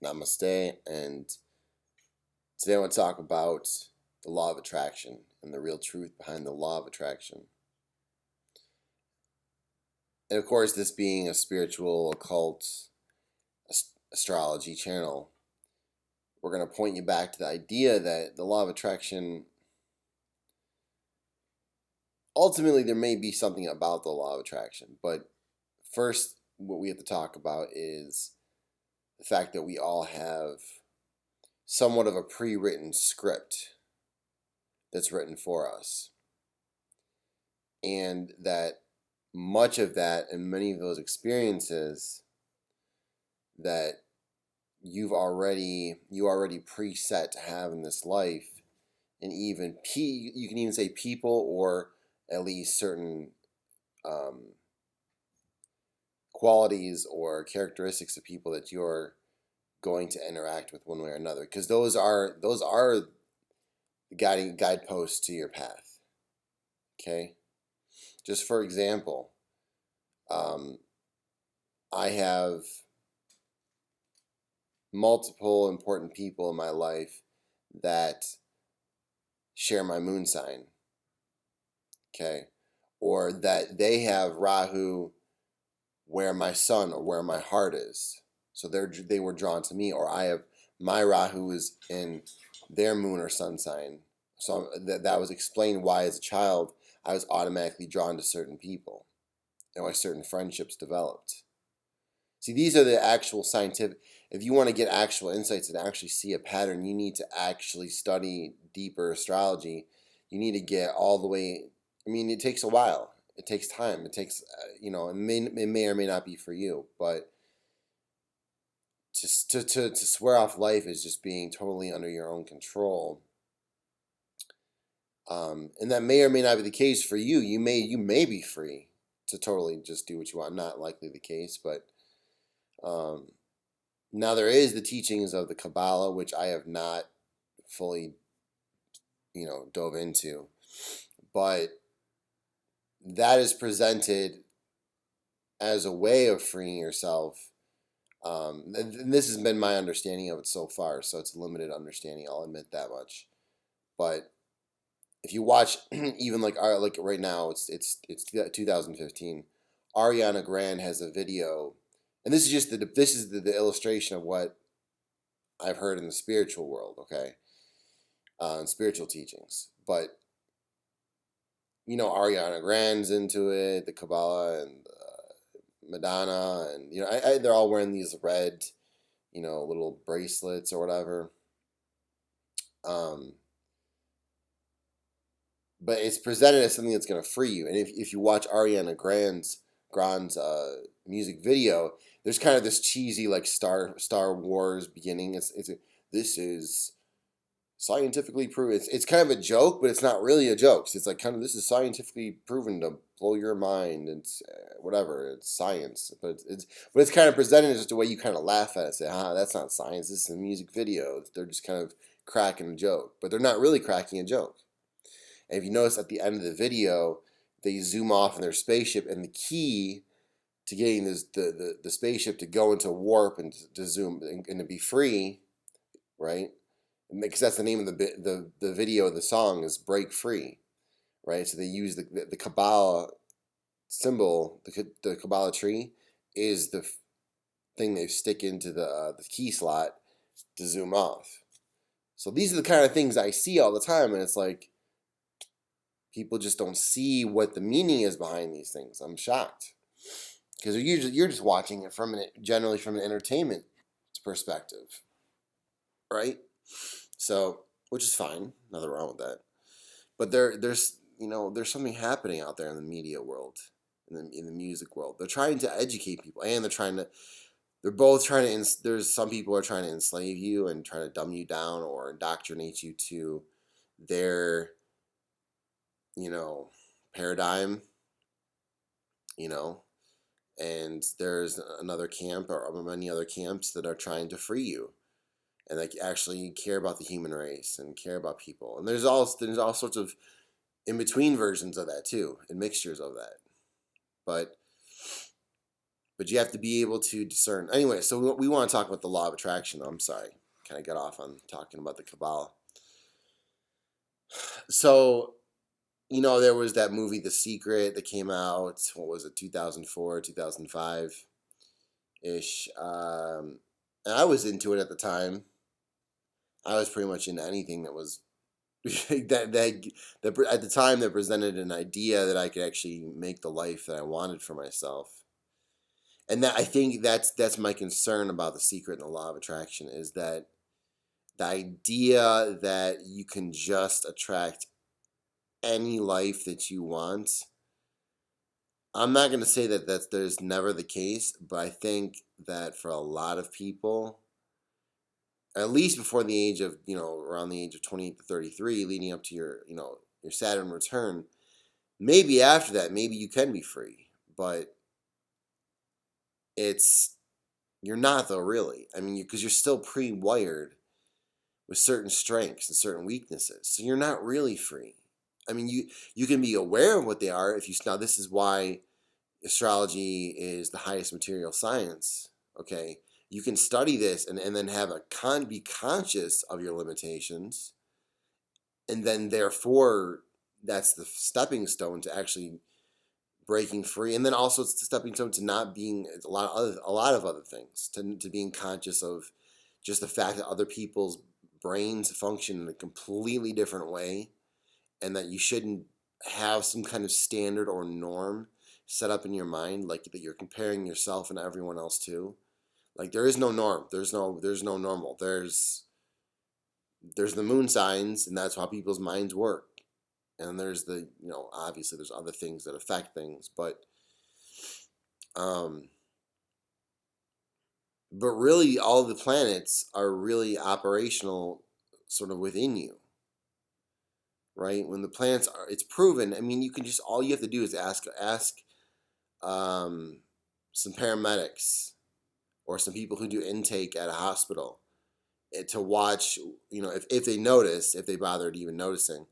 Namaste, and today I want to talk about the law of attraction and the real truth behind the law of attraction. And of course, this being a spiritual, occult, astrology channel, we're going to point you back to the idea that the law of attraction, ultimately, there may be something about the law of attraction. But first, what we have to talk about is the fact that we all have somewhat of a pre-written script that's written for us. And that much of that and many of those experiences that you already preset to have in this life, and even you can even say people, or at least certain qualities or characteristics of people that you're going to interact with one way or another, because those are the guideposts to your path. Okay, just for example, I have multiple important people in my life that share my moon sign. Okay, or that they have Rahu where my sun or where my heart is, so they were drawn to me. Or I have my Rahu is in their moon or sun sign, so that was explained why as a child I was automatically drawn to certain people, and why certain friendships developed. See, these are the actual scientific. If you want to get actual insights and actually see a pattern, you need to actually study deeper astrology. You need to get all the way. I mean, it takes a while. It takes time. It takes, it may or may not be for you. But to swear off life as just being totally under your own control. And that may or may not be the case for you. You may be free to totally just do what you want. Not likely the case, but now there is the teachings of the Kabbalah, which I have not fully, dove into, but that is presented as a way of freeing yourself. And this has been my understanding of it so far, so it's a limited understanding. I'll admit that much. But if you watch, even like right now, it's 2015. Ariana Grande has a video, and this is just the illustration of what I've heard in the spiritual world. Okay, and spiritual teachings, but Ariana Grande's into it, the Kabbalah, and Madonna, and they're all wearing these red, little bracelets or whatever. But it's presented as something that's going to free you. And if you watch Ariana Grande's music video, there's kind of this cheesy like Star Wars beginning. This is scientifically proven. It's kind of a joke, but it's not really a joke. It's like kind of, this is scientifically proven to blow your mind. It's whatever. It's science, but it's kind of presented as just a way you kind of laugh at it. Say, that's not science. This is a music video. They're just kind of cracking a joke, but they're not really cracking a joke. And if you notice at the end of the video, they zoom off in their spaceship, and the key to getting the spaceship to go into warp and to zoom and to be free, right? Because that's the name of the video of the song is "Break Free," right? So they use the Kabbalah symbol, the Kabbalah tree is the thing they stick into the key slot to zoom off. So these are the kind of things I see all the time, and it's like, people just don't see what the meaning is behind these things. I'm shocked, because you're just watching it generally from an entertainment perspective, right? So, which is fine, nothing wrong with that. But there's something happening out there in the media world, in the music world. They're trying to educate people, and they're both trying to. There's some people are trying to enslave you and try to dumb you down or indoctrinate you to their paradigm, and there's another camp or many other camps that are trying to free you, and that actually care about the human race and care about people. And there's all sorts of in between versions of that too, and mixtures of that. But But you have to be able to discern. Anyway, so we want to talk about the law of attraction. I'm sorry. Kind of got off on talking about the Kabbalah. So, there was that movie, The Secret, that came out, what was it, 2004, 2005 ish. And I was into it at the time. I was pretty much into anything that was that at the time that presented an idea that I could actually make the life that I wanted for myself. And that I think that's my concern about The Secret and the law of attraction, is that the idea that you can just attract any life that you want. I'm not going to say that there's never the case, but I think that for a lot of people, at least before the age of, around the age of 28 to 33, leading up to your Saturn return, maybe after that, maybe you can be free, but you're not though, really. I mean, because you're still pre-wired with certain strengths and certain weaknesses, so you're not really free. I mean, you can be aware of what they are now. This is why astrology is the highest material science. Okay, you can study this and then have be conscious of your limitations, and then therefore that's the stepping stone to actually breaking free, and then also it's the stepping stone to not being a lot of other things, to being conscious of just the fact that other people's brains function in a completely different way, and that you shouldn't have some kind of standard or norm set up in your mind, like that you're comparing yourself and everyone else to. Like, there is no norm. There's no normal. There's the moon signs, and that's how people's minds work. And there's obviously there's other things that affect things, but really all the planets are really operational sort of within you. Right? When the planets it's proven. I mean, all you have to do is ask some paramedics or some people who do intake at a hospital to watch, if they notice, if they bothered even noticing,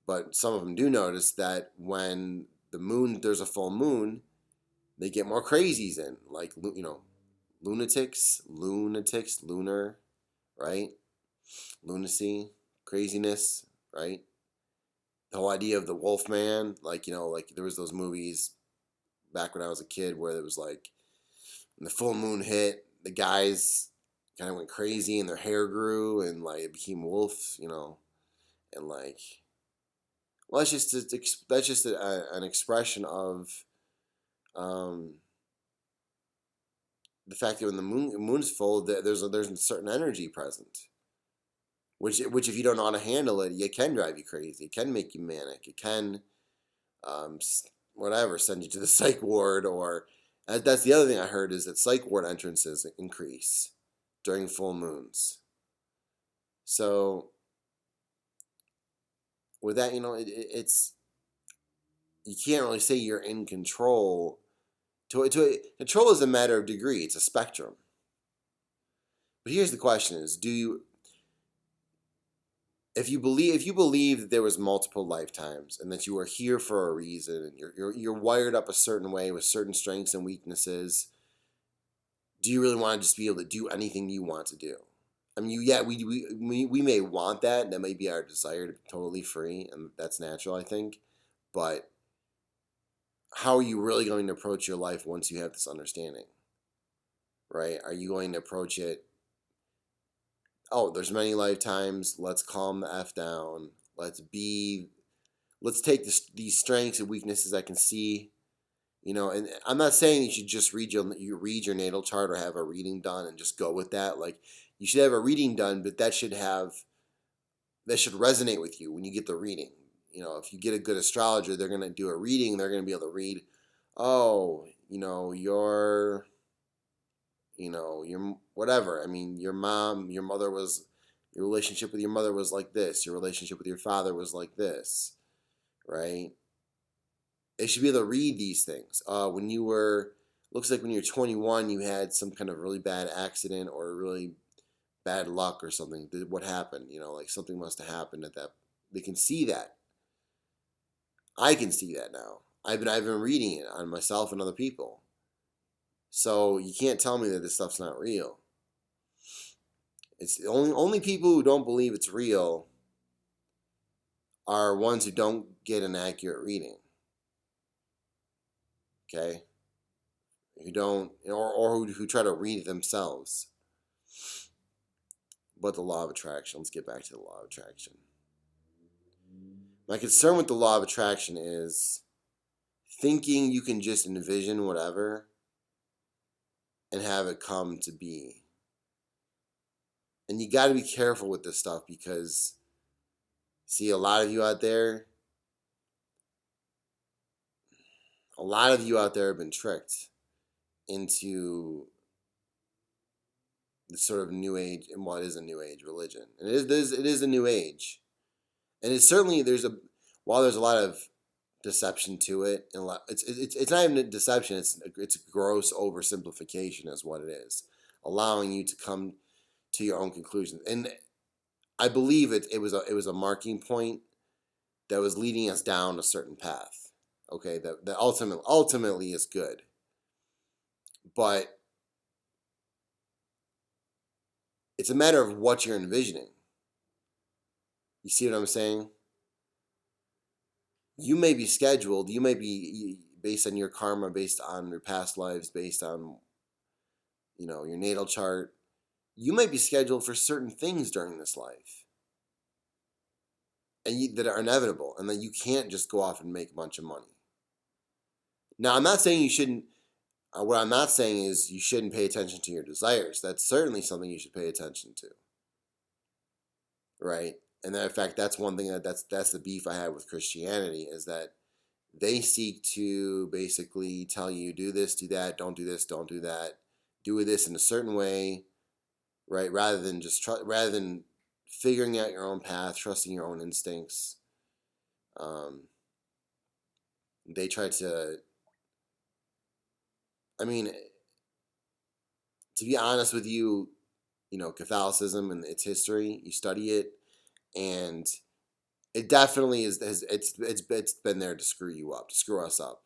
but some of them do notice that when there's a full moon, they get more crazies in, like, lunatics, lunar, right? Lunacy, craziness, right? The whole idea of the wolf man, like there was those movies back when I was a kid where it was like, when the full moon hit, the guys kind of went crazy and their hair grew and like it became wolf, and like, well, that's just an expression of the fact that when the moon's full, there's a certain energy present, which if you don't know how to handle it, it can drive you crazy. It can make you manic. It can whatever, send you to the psych ward, or that's the other thing I heard, is that psych ward entrances increase during full moons. So with that, it's, you can't really say you're in control. Control is a matter of degree. It's a spectrum. But here's the question: is if you believe that there was multiple lifetimes and that you are here for a reason, and you're wired up a certain way with certain strengths and weaknesses, do you really want to just be able to do anything you want to do? I mean, we may want that. That may be our desire to be totally free, and that's natural, I think. But how are you really going to approach your life once you have this understanding? Right? Are you going to approach it, oh, there's many lifetimes, let's calm the F down. Let's take these strengths and weaknesses I can see, and I'm not saying you should just read your natal chart or have a reading done and just go with that. Like, you should have a reading done, but that should resonate with you when you get the reading. If you get a good astrologer, they're going to do a reading, they're going to be able to read, oh, your whatever. I mean, your relationship with your mother was like this. Your relationship with your father was like this, right? They should be able to read these things. Looks like when you're 21, you had some kind of really bad accident or really bad luck or something. What happened? Like, something must have happened at that. They can see that. I can see that now. I've been reading it on myself and other people. So you can't tell me that this stuff's not real. It's the only people who don't believe it's real are ones who don't get an accurate reading. Okay? Who don't, or who try to read it themselves. But the law of attraction, let's get back to the law of attraction. My concern with the law of attraction is thinking you can just envision whatever and have it come to be. And you got to be careful with this stuff because, see, a lot of you out there have been tricked into the sort of new age, and what is a new age religion. And it is a new age. And it's certainly, while there's a lot of deception to it, and it's not even a deception, it's a gross oversimplification is what it is, allowing you to come to your own conclusions. And I believe it was a marking point that was leading us down a certain path. Okay, that ultimately is good. But it's a matter of what you're envisioning. You see what I'm saying? You may be scheduled, you may be based on your karma, based on your past lives, based on, your natal chart. You might be scheduled for certain things during this life, and that are inevitable, and that you can't just go off and make a bunch of money. Now, I'm not saying you shouldn't. What I'm not saying is you shouldn't pay attention to your desires. That's certainly something you should pay attention to, right? And in fact, that's one thing that's the beef I have with Christianity, is that they seek to basically tell you, do this, do that, don't do this, don't do that, do this in a certain way, right? Rather than figuring out your own path, trusting your own instincts. They try to, I mean, to be honest with you, Catholicism and its history, you study it, and it definitely it's been there to screw you up, to screw us up.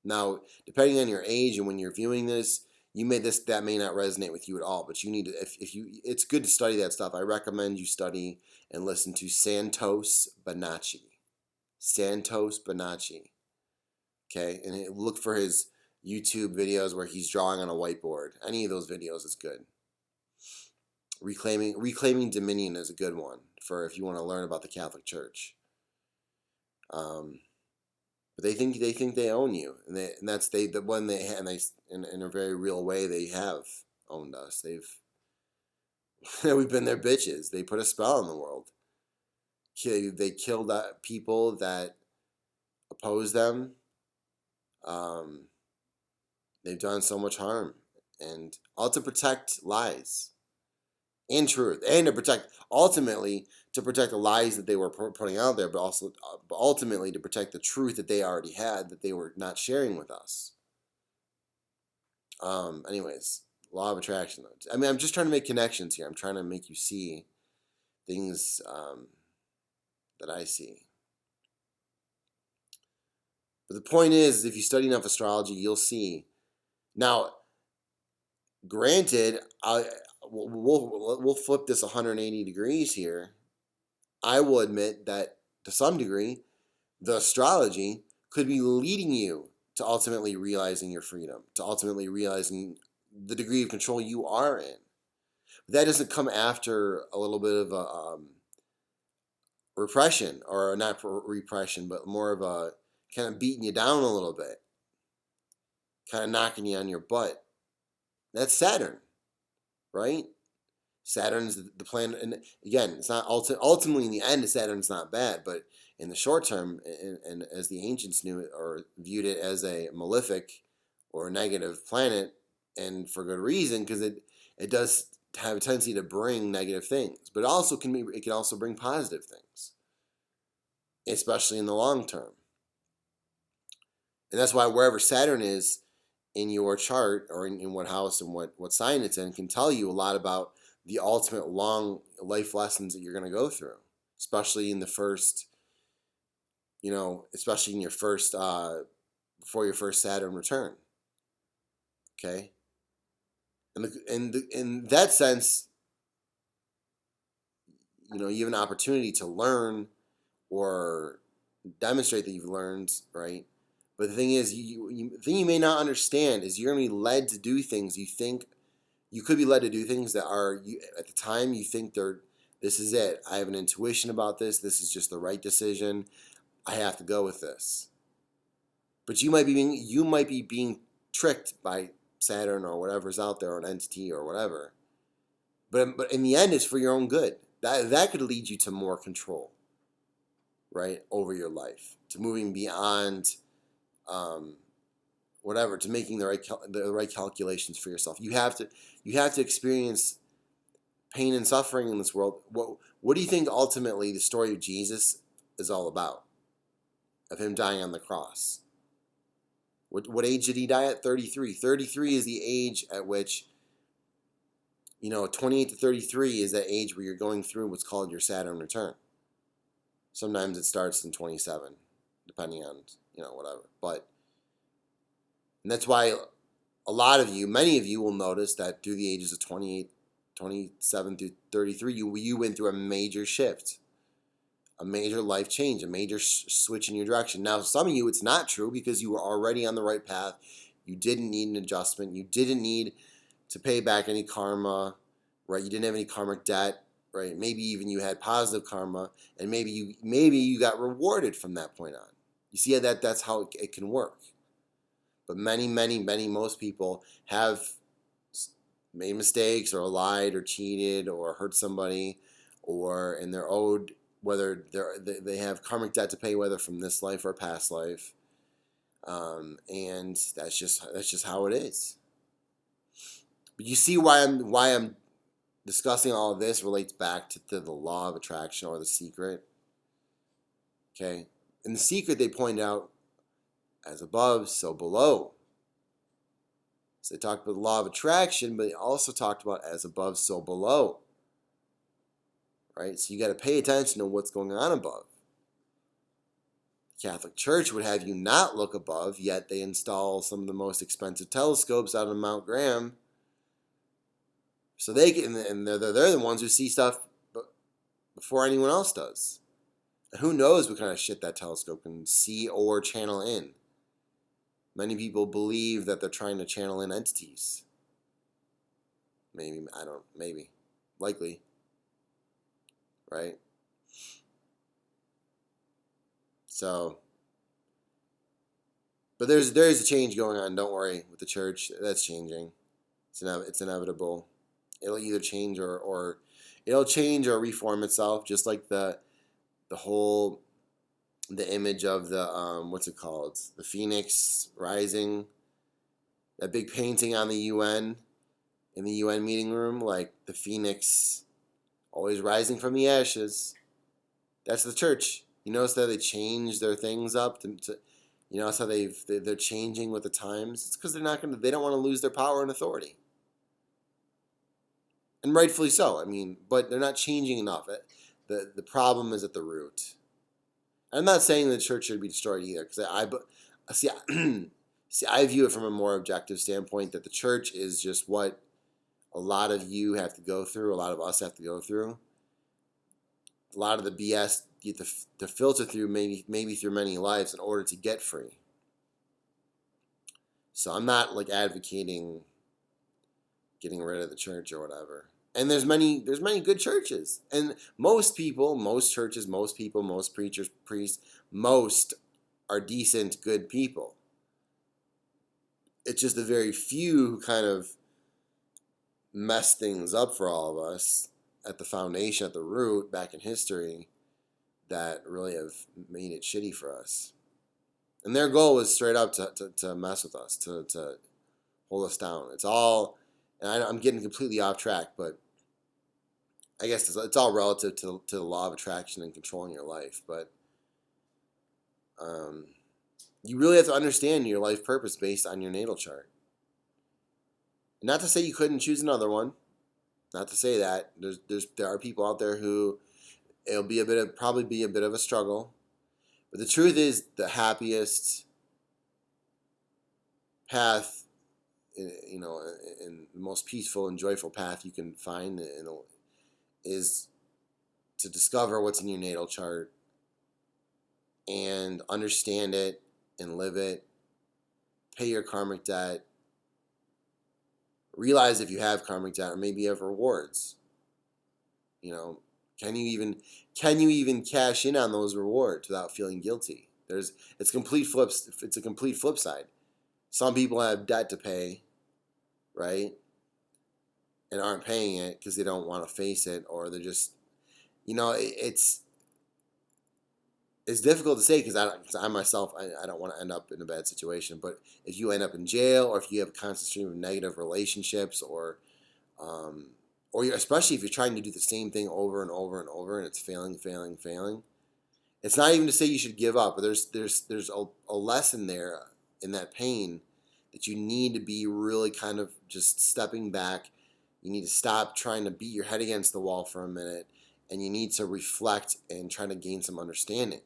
Now, depending on your age and when you're viewing this, that may not resonate with you at all, but you need to, if you, it's good to study that stuff. I recommend you study and listen to Santos Bonacci. Santos Bonacci. Okay, and look for his YouTube videos where he's drawing on a whiteboard. Any of those videos is good. Reclaiming Dominion is a good one for if you want to learn about the Catholic Church. But they think they own you, and in a very real way they have owned us. We've been their bitches. They put a spell on the world. They killed people that oppose them. They've done so much harm, and all to protect lies and truth, and ultimately to protect the lies that they were putting out there, but also ultimately to protect the truth that they already had that they were not sharing with us. Anyways, law of attraction. I mean, I'm just trying to make connections here. I'm trying to make you see things that I see. But the point is, if you study enough astrology, you'll see. Now, granted, we'll flip this 180 degrees here. I will admit that to some degree, the astrology could be leading you to ultimately realizing your freedom, to ultimately realizing the degree of control you are in. That doesn't come after a little bit of a repression, or not repression, but more of a kind of beating you down a little bit, kind of knocking you on your butt. That's Saturn, right? Saturn's the planet, and again, it's not ultimately in the end. Saturn's not bad, but in the short term, and as the ancients knew it or viewed it as a malefic or a negative planet, and for good reason, because it does have a tendency to bring negative things, but it can also bring positive things, especially in the long term. And that's why wherever Saturn is in your chart, or in what house and what sign it's in, can tell you a lot about the ultimate long life lessons that you're going to go through, especially in the first, especially in your first, before your first Saturn return. Okay? In that sense, you have an opportunity to learn or demonstrate that you've learned, right? But the thing is, the thing you may not understand is you're going to be led to do things you think you could be led to do things that are at the time you think this is it. I have an intuition about this. This is just the right decision. I have to go with this. But you might be being tricked by Saturn or whatever's out there, or an entity or whatever. But in the end, it's for your own good. That could lead you to more control, right, over your life, to moving beyond um, whatever, to making the right calculations for yourself. You have to experience pain and suffering in this world. What do you think ultimately the story of Jesus is all about? Of him dying on the cross. What age did he die at? 33. 33 is the age at which, 28 to 33 is that age where you're going through what's called your Saturn return. Sometimes it starts in 27, depending on, whatever. And that's why many of you will notice that through the ages of 28, 27 through 33, you went through a major shift, a major life change, a major switch in your direction. Now, some of you, it's not true because you were already on the right path. You didn't need an adjustment. You didn't need to pay back any karma, right? You didn't have any karmic debt, right? Maybe even you had positive karma, and maybe you got rewarded from that point on. You see that's how it can work. But most people have made mistakes or lied or cheated or hurt somebody, and they're owed, whether they have karmic debt to pay, whether from this life or past life, and that's just how it is. But you see why I'm discussing all of this relates back to the law of attraction, or the secret. Okay, in the secret they point out, as above, so below. So they talked about the law of attraction, but they also talked about as above, so below. Right? So you got to pay attention to what's going on above. The Catholic Church would have you not look above, yet they install some of the most expensive telescopes out on Mount Graham. So they can, and they're the ones who see stuff before anyone else does. And who knows what kind of shit that telescope can see or channel in. Many people believe that they're trying to channel in entities. Maybe. Likely. Right? So, but there is a change going on, don't worry, with the church. That's changing. It's inevitable. It'll either change or it'll change or reform itself, just like the image of the what's it called? The Phoenix rising. That big painting on the UN, in the UN meeting room, like the Phoenix always rising from the ashes. That's the church. You notice that they change their things up that's how they're changing with the times. It's because they don't want to lose their power and authority. And rightfully so. But they're not changing enough. The problem is at the root. I'm not saying the church should be destroyed either, because I view it from a more objective standpoint, that the church is just what a lot of you have to go through, a lot of us have to go through. A lot of the BS you have to filter through, maybe through many lives, in order to get free. So I'm not advocating getting rid of the church or whatever. And there's many good churches, and most churches, most people, most preachers, priests, most are decent, good people. It's just the very few who kind of mess things up for all of us at the foundation, at the root, back in history, that really have made it shitty for us. And their goal was straight up to mess with us, to hold us down. It's all, and I'm getting completely off track, but I guess it's all relative to the law of attraction and controlling your life. But you really have to understand your life purpose based on your natal chart. Not to say you couldn't choose another one. Not to say that. There are people out there who it'll be probably be a bit of a struggle. But the truth is, the happiest path you know, in the most peaceful and joyful path you can find is to discover what's in your natal chart and understand it and live it, pay your karmic debt, realize if you have karmic debt or maybe you have rewards. You know, can you even cash in on those rewards without feeling guilty? It's a complete flip side. Some people have debt to pay, right? And aren't paying it because they don't want to face it, or they're just, it's difficult to say because I myself, I don't want to end up in a bad situation. But if you end up in jail, or if you have a constant stream of negative relationships, or especially if you're trying to do the same thing over and over and over, and it's failing, it's not even to say you should give up, but there's a lesson there in that pain that you need to be really kind of just stepping back. You need to stop trying to beat your head against the wall for a minute, and you need to reflect and try to gain some understanding.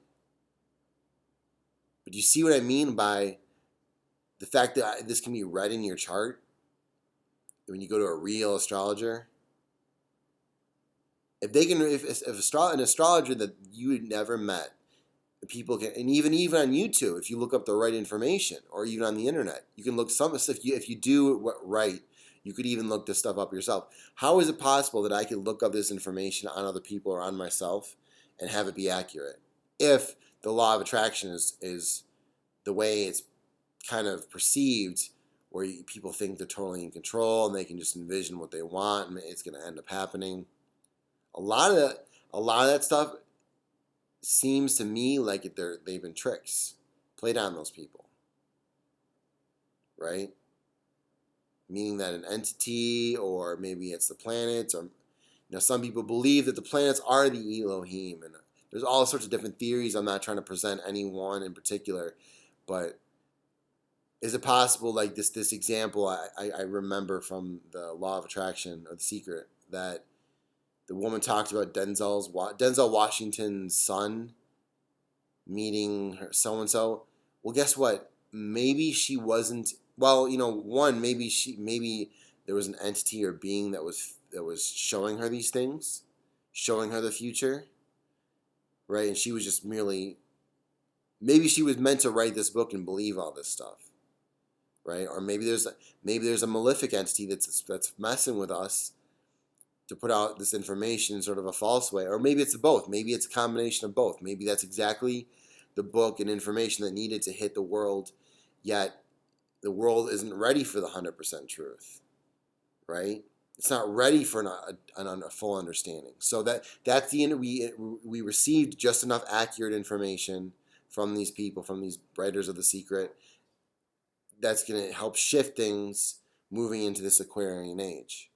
But you see what I mean by the fact that this can be read in your chart when you go to a real astrologer? If an astrologer that you had never met, people can, and even on YouTube, if you look up the right information, or even on the internet, you can look some stuff. If you do it right, you could even look this stuff up yourself. How is it possible that I could look up this information on other people or on myself and have it be accurate? If the law of attraction is the way it's kind of perceived, where people think they're totally in control and they can just envision what they want and it's going to end up happening. A lot of that stuff seems to me like they've been tricks played on those people, right? Meaning that an entity, or maybe it's the planets, or some people believe that the planets are the Elohim, and there's all sorts of different theories. I'm not trying to present any one in particular, but is it possible, like this example I remember from the Law of Attraction or The Secret, that the woman talked about Denzel Washington's son meeting her so-and-so. Well, guess what? Maybe she wasn't. Well, maybe there was an entity or being that was showing her these things, showing her the future, right? And she was just maybe she was meant to write this book and believe all this stuff, right? Or maybe there's a malefic entity that's messing with us to put out this information in sort of a false way. Or maybe it's both. Maybe it's a combination of both. Maybe that's exactly the book and information that needed to hit the world, yet the world isn't ready for the 100% truth, right? It's not ready for a full understanding. So that's the end. We received just enough accurate information from these people, from these writers of The Secret, that's going to help shift things moving into this Aquarian age.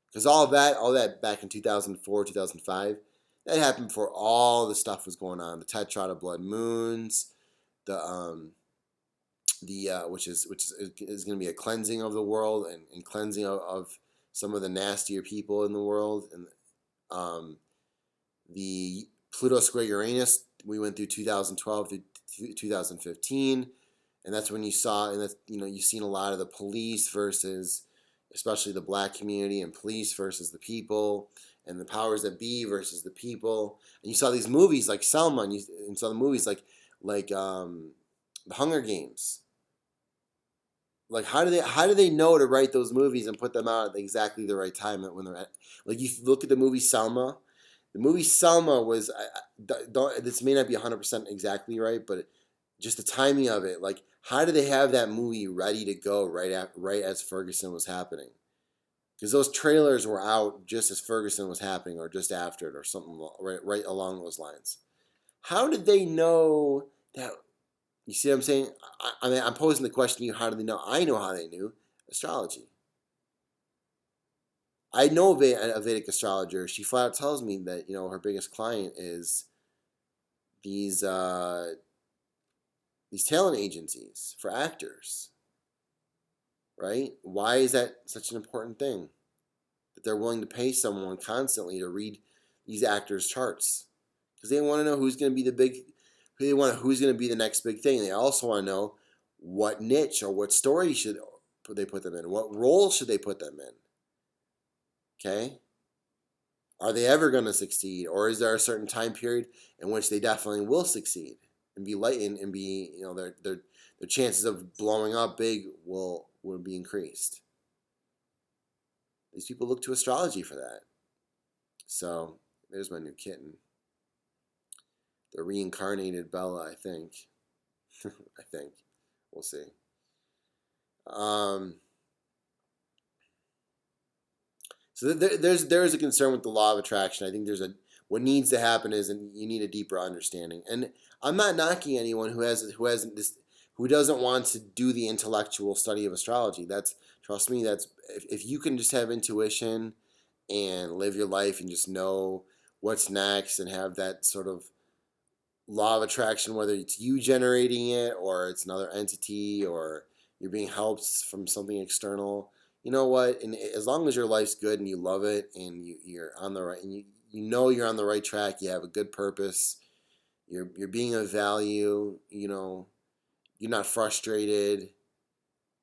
Because all that back in 2004, 2005, that happened before all the stuff was going on. The tetrad blood moons, which is going to be a cleansing of the world and cleansing of some of the nastier people in the world. And the Pluto square Uranus, we went through 2012 to 2015, and that's when you saw, and that's, you've seen a lot of the police versus, especially the black community, and police versus the people, and the powers that be versus the people. And you saw these movies like Selma, and you saw the movies like the Hunger Games. Like, how do they know to write those movies and put them out at exactly the right time when they're at? Like, you look at the movie Selma. The movie Selma was, this may not be 100% exactly right, but just the timing of it. Like, how do they have that movie ready to go right as Ferguson was happening? Because those trailers were out just as Ferguson was happening, or just after it, or something right along those lines. How did they know that? You see what I'm saying? I mean, I'm posing the question to you, how do they know? I know how they knew. Astrology. I know a Vedic astrologer. She flat out tells me that, her biggest client is these talent agencies for actors. Right? Why is that such an important thing? That they're willing to pay someone constantly to read these actors' charts. Because they want to know who's going to be who's going to be the next big thing. They also want to know what niche or what story they put them in? What role should they put them in? Okay? Are they ever going to succeed, or is there a certain time period in which they definitely will succeed and be light and be, their chances of blowing up big will be increased? These people look to astrology for that. So there's my new kitten, the reincarnated Bella, I think. I think we'll see. So there's a concern with the law of attraction. I think what needs to happen is, and you need a deeper understanding. And I'm not knocking anyone who doesn't want to do the intellectual study of astrology. Trust me, if you can just have intuition and live your life and just know what's next and have that sort of law of attraction, whether it's you generating it or it's another entity or you're being helped from something external. You know what? And as long as your life's good and you love it and you're on the right, and you're on the right track, you have a good purpose, you're being of value, you're not frustrated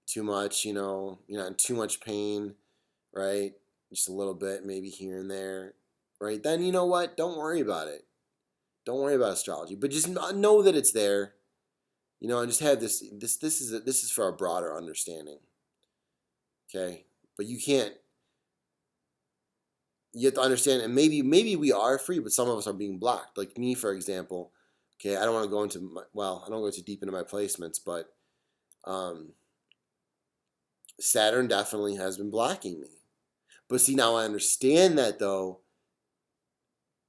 too much, you're not in too much pain, right? Just a little bit, maybe here and there, right? Then you know what? Don't worry about it. Don't worry about astrology, but just know that it's there, and just have this. This is for a broader understanding. Okay, but you have to understand, and maybe we are free, but some of us are being blocked. Like me, for example. Okay, I don't want to go into I don't go too deep into my placements, but Saturn definitely has been blocking me. But see, now I understand that though,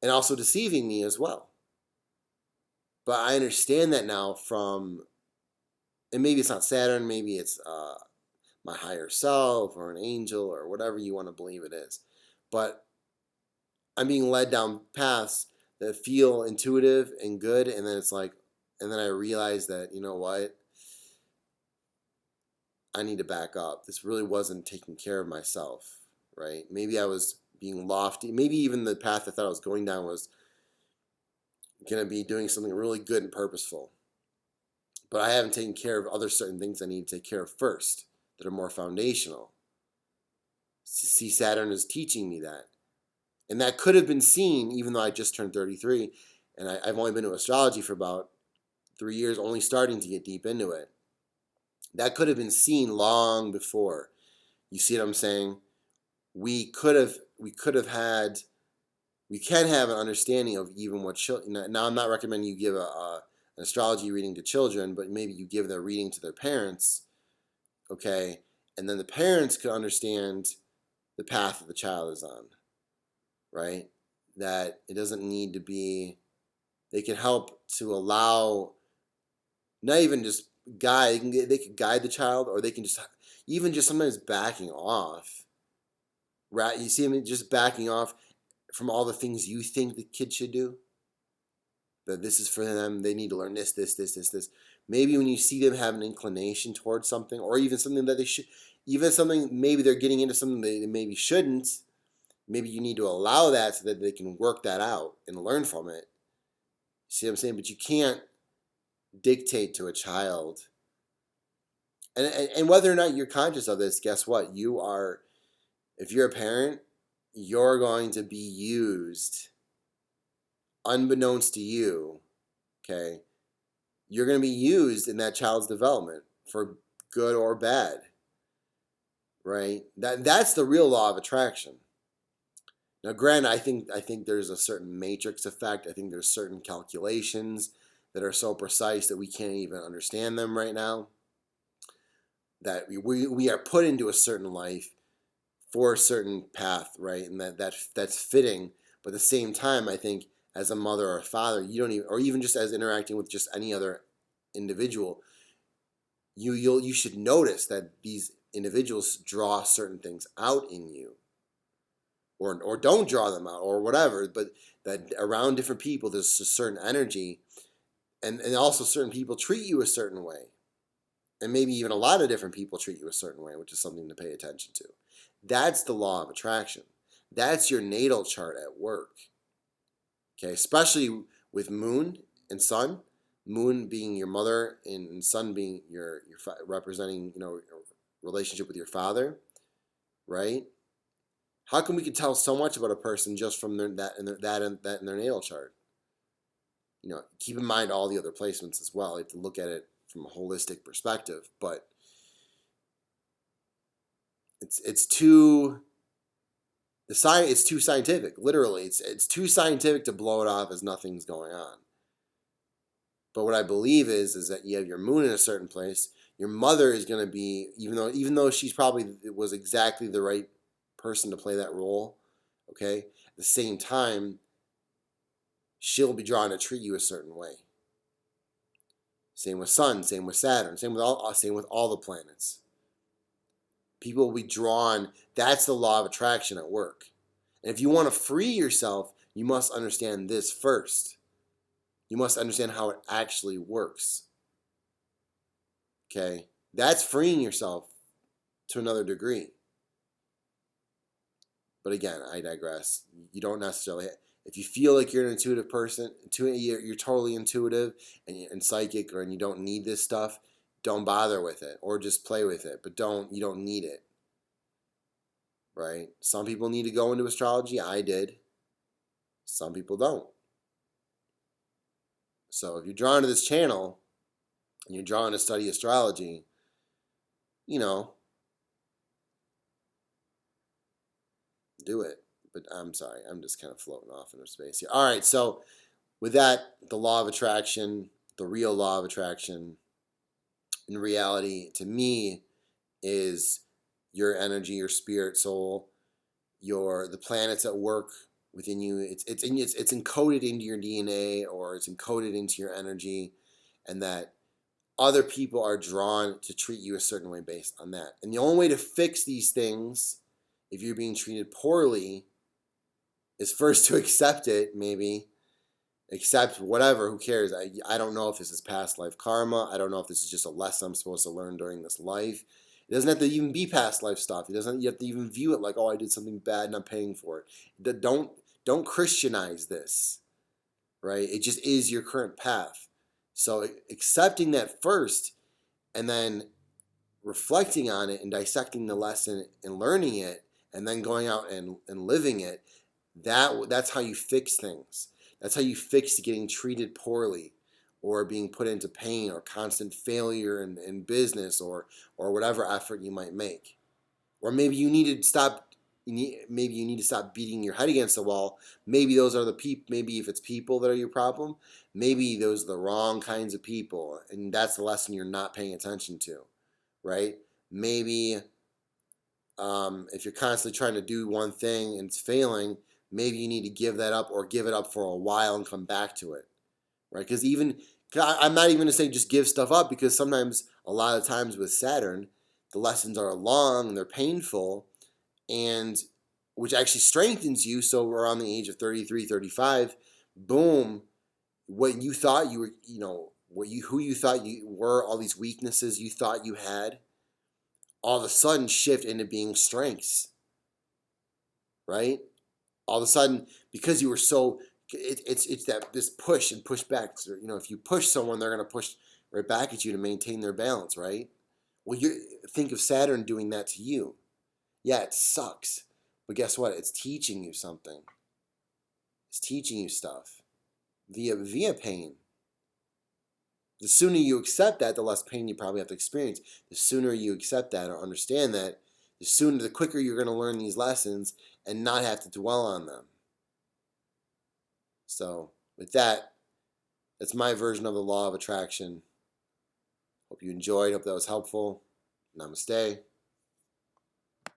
and also deceiving me as well. But I understand that now and maybe it's not Saturn, maybe it's my higher self or an angel or whatever you want to believe it is. But I'm being led down paths that feel intuitive and good, and then I realize that, you know what? I need to back up. This really wasn't taking care of myself, right? Maybe I was being lofty. Maybe even the path I thought I was going down was going to be doing something really good and purposeful. But I haven't taken care of other certain things I need to take care of first that are more foundational. See, Saturn is teaching me that. And that could have been seen, even though I just turned 33, and I've only been to astrology for about 3 years, only starting to get deep into it. That could have been seen long before. You see what I'm saying? We can have an understanding of even what children. Now, I'm not recommending you give an astrology reading to children, but maybe you give the reading to their parents, okay? And then the parents could understand the path that the child is on, right? That it doesn't need to be, they can help to allow, not even just guide, they could guide the child, or they can just sometimes backing off, right? You see them just backing off from all the things you think the kid should do. That this is for them, they need to learn this. Maybe when you see them have an inclination towards something, or even something that they should, even something, maybe they're getting into something they maybe shouldn't, maybe you need to allow that so that they can work that out and learn from it. See what I'm saying? But you can't dictate to a child. And whether or not you're conscious of this, guess what? If you're a parent, you're going to be used unbeknownst to you, okay? You're going to be used in that child's development for good or bad, right? That's the real law of attraction. Now, granted, I think there's a certain matrix effect. I think there's certain calculations that are so precise that we can't even understand them right now. That we are put into a certain life for a certain path, right? And that's fitting. But at the same time, I think as a mother or a father, you don't even, or even just as interacting with just any other individual, you should notice that these individuals draw certain things out in you, or don't draw them out, or whatever. But that around different people, there's a certain energy, and also certain people treat you a certain way, and maybe even a lot of different people treat you a certain way, which is something to pay attention to. That's the law of attraction. That's your natal chart at work. Okay, especially with moon and sun. Moon being your mother and sun being your representing, relationship with your father, right? How come we can tell so much about a person just from that in their natal chart? Keep in mind all the other placements as well. You have to look at it from a holistic perspective, but it's too it's too scientific. Literally, it's too scientific to blow it off as nothing's going on. But what I believe is that you have your moon in a certain place. Your mother is going to be, even though she's probably was exactly the right person to play that role, okay. At the same time, she'll be drawn to treat you a certain way. Same with Sun, same with Saturn, same with all the planets. People will be drawn. That's the law of attraction at work. And if you want to free yourself, you must understand this first. You must understand how it actually works. Okay? That's freeing yourself to another degree. But again, I digress. You don't necessarily. If you feel like you're an intuitive person, you're totally intuitive and psychic, and you don't need this stuff, don't bother with it, or just play with it. But you don't need it. Right? Some people need to go into astrology. I did. Some people don't. So if you're drawn to this channel and you're drawn to study astrology, do it. But I'm sorry, I'm just kind of floating off into space here. All right, so with that, the law of attraction, the real law of attraction, in reality, to me, is your energy, your spirit, soul, the planets at work within you. It's encoded into your DNA, or it's encoded into your energy, and that other people are drawn to treat you a certain way based on that. And the only way to fix these things, if you're being treated poorly, is first to accept it, maybe. Accept whatever, who cares? I don't know if this is past life karma. I don't know if this is just a lesson I'm supposed to learn during this life. It doesn't have to even be past life stuff. You have to even view it like, oh, I did something bad and I'm paying for it. Don't Christianize this, right? It just is your current path. So accepting that first, and then reflecting on it and dissecting the lesson and learning it, and then going out and living it, that's how you fix things. That's how you fix getting treated poorly, or being put into pain, or constant failure in business, or whatever effort you might make. Or maybe you need to stop. Maybe you need to stop beating your head against the wall. Maybe those are the people. Maybe if it's people that are your problem, maybe those are the wrong kinds of people, and that's the lesson you're not paying attention to, right? Maybe if you're constantly trying to do one thing and it's failing, maybe you need to give that up, or give it up for a while and come back to it, right? Because I'm not even going to say just give stuff up, because sometimes, a lot of times with Saturn, the lessons are long and they're painful, and which actually strengthens you. So around the age of 33, 35, boom, what you thought you were, who you thought you were, all these weaknesses you thought you had, all of a sudden shift into being strengths, right? All of a sudden, because you were so, it's that this push and push back. So, if you push someone, they're going to push right back at you to maintain their balance, right? Well, think of Saturn doing that to you. Yeah, it sucks, but guess what? It's teaching you something. It's teaching you stuff via pain. The sooner you accept that, the less pain you probably have to experience. The sooner you accept that or understand that, the quicker you're going to learn these lessons and not have to dwell on them. So with that, that's my version of the law of attraction. Hope you enjoyed. Hope that was helpful. Namaste.